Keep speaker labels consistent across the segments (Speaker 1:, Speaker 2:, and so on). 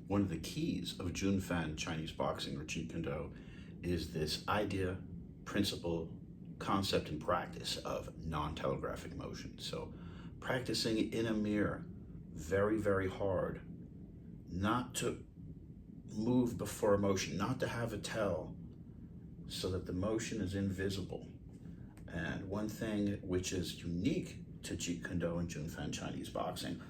Speaker 1: One of the keys of Junfan Chinese boxing or Jeet Kune is this idea, principle, concept, and practice of non-telegraphic motion. So practicing in a mirror very, very hard, not to move before motion, not to have a tell, so that the motion is invisible. And one thing which is unique to Jeet Kune and Junfan Chinese boxing,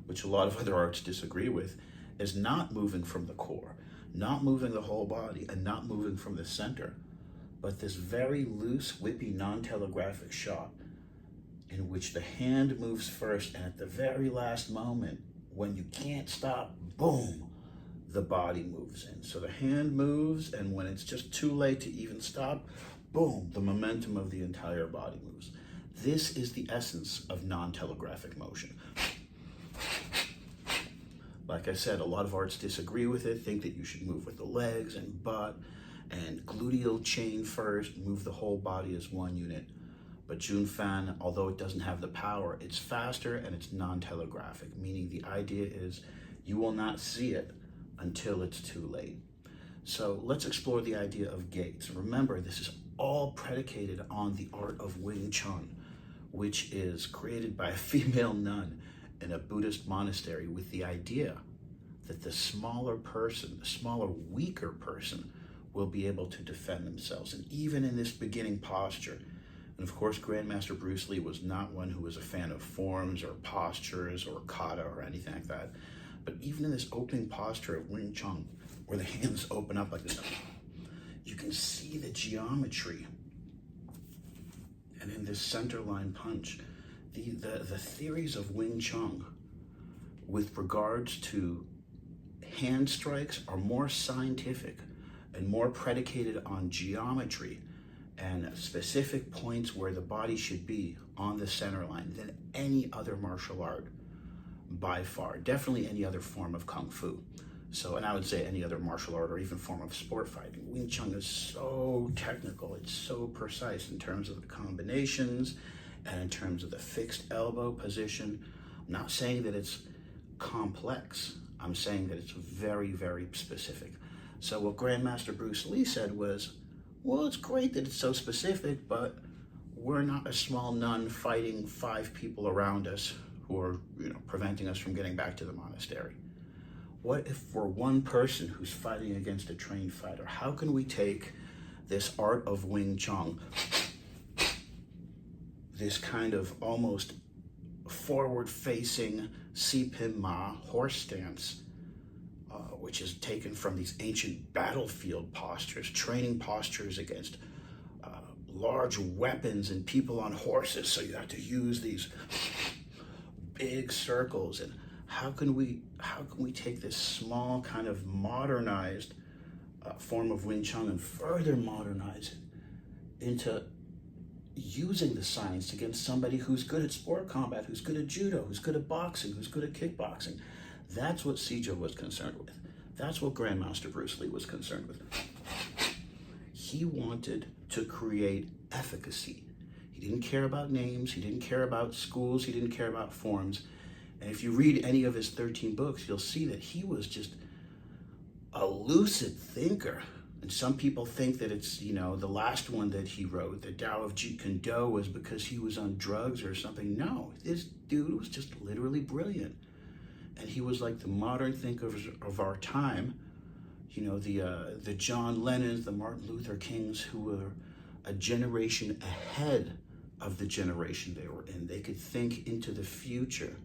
Speaker 1: which a lot of other arts disagree with, is not moving from the core, not moving the whole body, and not moving from the center, but this very loose, whippy, non-telegraphic shot in which the hand moves first, and at the very last moment, when you can't stop, boom, the body moves in. So the hand moves, and when it's just too late to even stop, boom, the momentum of the entire body moves. This is the essence of non-telegraphic motion. Like I said, a lot of arts disagree with it, think that you should move with the legs and butt and gluteal chain first, move the whole body as one unit. But Junfan, although it doesn't have the power, it's faster and it's non-telegraphic, meaning the idea is you will not see it until it's too late. So let's explore the idea of gates. Remember, this is all predicated on the art of Wing Chun, which is created by a female nun in a Buddhist monastery with the idea that the smaller person, the smaller, weaker person, will be able to defend themselves. And even in this beginning posture, and of course, Grandmaster Bruce Lee was not one who was a fan of forms or postures or kata or anything like that. But even in this opening posture of Wing Chun, where the hands open up like this, you can see the geometry. And in this center line punch, the theories of Wing Chun with regards to hand strikes are more scientific and more predicated on geometry and specific points where the body should be on the center line than any other martial art by far. Definitely any other form of Kung Fu. So, and I would say any other martial art or even form of sport fighting. Wing Chun is so technical, it's so precise in terms of the combinations and in terms of the fixed elbow position. I'm not saying that it's complex. I'm saying that it's very, very specific. So what Grandmaster Bruce Lee said was, well, it's great that it's so specific, but we're not a small nun fighting 5 people around us who are, preventing us from getting back to the monastery. What if we're one person who's fighting against a trained fighter? How can we take this art of Wing Chun, this kind of almost forward-facing Si Pin Ma horse stance, which is taken from these ancient battlefield postures, training postures against large weapons and people on horses, so you have to use these big circles. And how can we take this small kind of modernized form of Wing Chun and further modernize it into using the science against somebody who's good at sport combat, who's good at judo, who's good at boxing, who's good at kickboxing? That's what Sijo was concerned with. That's what Grandmaster Bruce Lee was concerned with. He wanted to create efficacy. He didn't care about names, he didn't care about schools, he didn't care about forms. And if you read any of his 13 books, you'll see that he was just a lucid thinker. And some people think that it's, the last one that he wrote, the Tao of Jeet Kune, was because he was on drugs or something. No, this dude was just literally brilliant. And he was like the modern thinker of our time. The John Lennons, the Martin Luther Kings, who were a generation ahead of the generation they were in. They could think into the future.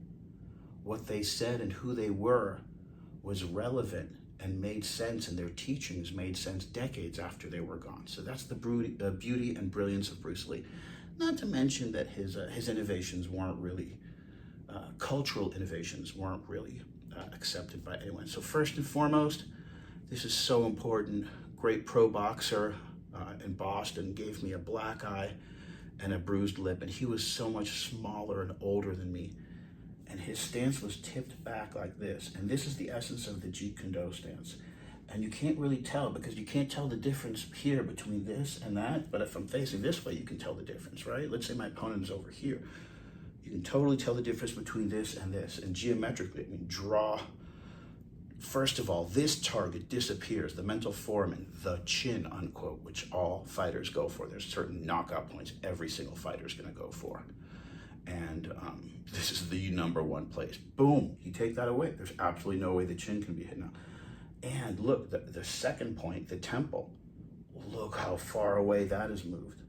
Speaker 1: What they said and who they were was relevant and made sense, and their teachings made sense decades after they were gone. So that's the beauty and brilliance of Bruce Lee. Not to mention that his innovations weren't really, cultural innovations weren't really accepted by anyone. So first and foremost, this is so important. Great pro boxer in Boston gave me a black eye and a bruised lip, and he was so much smaller and older than me. And his stance was tipped back like this. And this is the essence of the Jeet Kune stance. And you can't really tell, because you can't tell the difference here between this and that. But if I'm facing this way, you can tell the difference, right? Let's say my opponent is over here. You can totally tell the difference between this and this. And geometrically, draw First of all, this target disappears, the mental foramen, the chin, unquote, which all fighters go for. There's certain knockout points every single fighter is going to go for. And this is the number one place. Boom, you take that away. There's absolutely no way the chin can be hit now. And look, the second point, the temple, look how far away that is moved.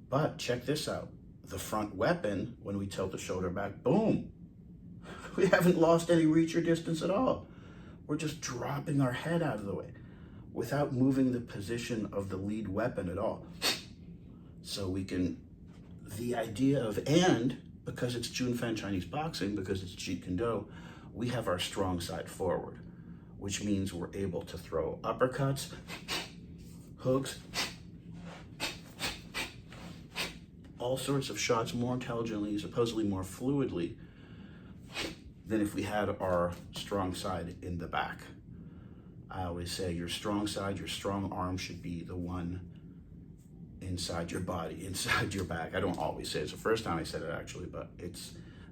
Speaker 1: But check this out. The front weapon, when we tilt the shoulder back, boom. We haven't lost any reach or distance at all. We're just dropping our head out of the way without moving the position of the lead weapon at all. So we can, the idea of, and because it's Junfan Chinese boxing, because it's Jeet Kune, we have our strong side forward, which means we're able to throw uppercuts, hooks, all sorts of shots more intelligently, supposedly more fluidly, than if we had our strong side in the back. I always say your strong side, your strong arm should be the one inside your body, inside your back. I don't always say it. It's the first time I said it actually, but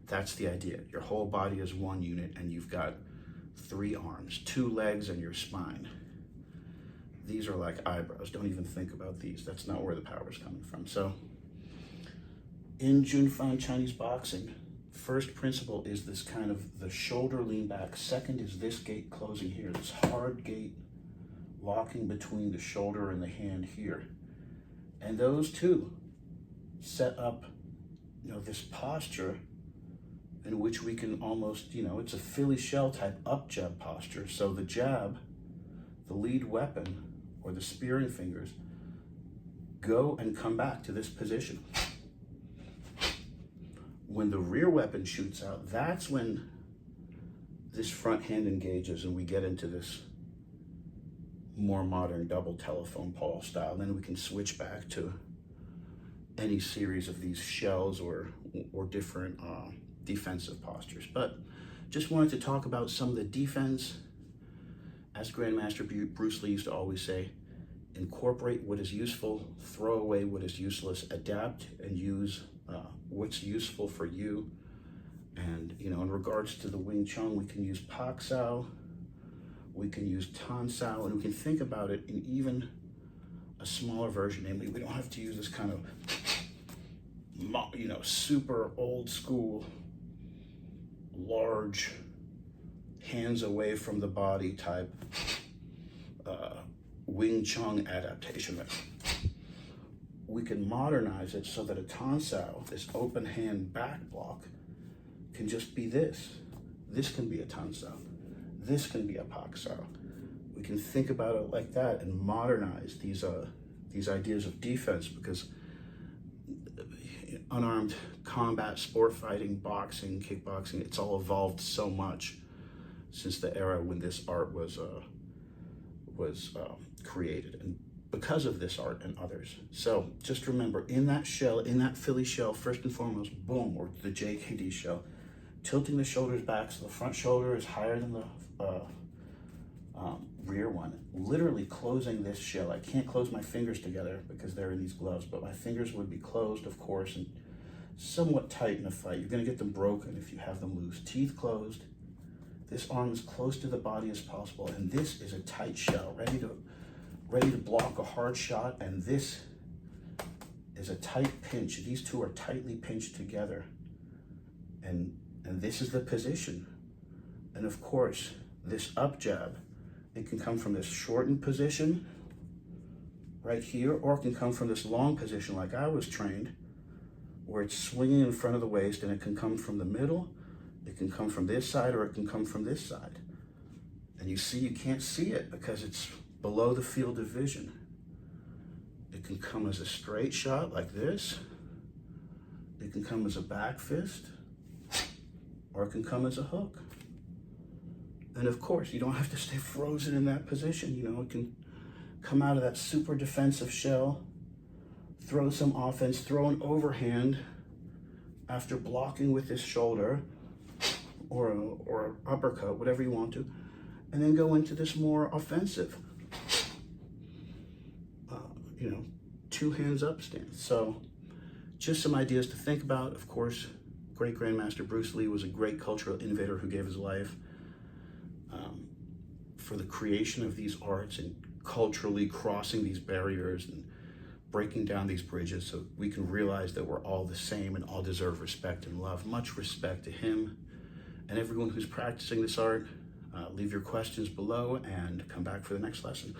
Speaker 1: that's the idea. Your whole body is one unit and you've got 3 arms, 2 legs, and your spine. These are like eyebrows. Don't even think about these. That's not where the power is coming from. So in Junfan Chinese boxing, first principle is this kind of the shoulder lean back. Second is this gate closing here, this hard gate locking between the shoulder and the hand here. And those two set up, this posture in which we can almost, it's a Philly shell type up jab posture. So the jab, the lead weapon, or the spearing fingers, go and come back to this position. When the rear weapon shoots out, that's when this front hand engages and we get into this more modern double telephone pole style. Then we can switch back to any series of these shells or different defensive postures. But just wanted to talk about some of the defense. As Grandmaster Bruce Lee used to always say, incorporate what is useful, throw away what is useless, adapt and use what's useful for you. And in regards to the Wing Chun, we can use Pak Sao, we can use Tan Sao, and we can think about it in even a smaller version. Namely, we don't have to use this kind of super old school, large, hands away from the body type Wing Chun adaptation method. We can modernize it so that a Tan Sao, this open hand back block, can just be this. This can be a Tan Sao. This can be a Pak Sao. We can think about it like that and modernize these ideas of defense, because unarmed combat, sport fighting, boxing, kickboxing, it's all evolved so much since the era when this art was created, and because of this art and others. So just remember, in that shell, in that Philly shell, first and foremost, boom, or the JKD shell, tilting the shoulders back so the front shoulder is higher than the rear one, literally closing this shell. I can't close my fingers together because they're in these gloves, but my fingers would be closed, of course, and somewhat tight in a fight. You're gonna get them broken if you have them loose. Teeth closed. This arm as close to the body as possible, and this is a tight shell, ready to block a hard shot, and this is a tight pinch. These two are tightly pinched together, and this is the position. And of course, this up jab, it can come from this shortened position right here, or it can come from this long position like I was trained, where it's swinging in front of the waist, and it can come from the middle, it can come from this side, or it can come from this side. And you see, you can't see it because it's below the field of vision. It can come as a straight shot like this. It can come as a back fist, or it can come as a hook. And of course, you don't have to stay frozen in that position. It can come out of that super defensive shell, throw some offense, throw an overhand after blocking with this shoulder, or uppercut, whatever you want to, and then go into this more offensive, two hands up stance. So just some ideas to think about. Of course, great Grandmaster Bruce Lee was a great cultural innovator who gave his life. for the creation of these arts and culturally crossing these barriers and breaking down these bridges so we can realize that we're all the same and all deserve respect and love. Much respect to him and everyone who's practicing this art. Leave your questions below and come back for the next lesson.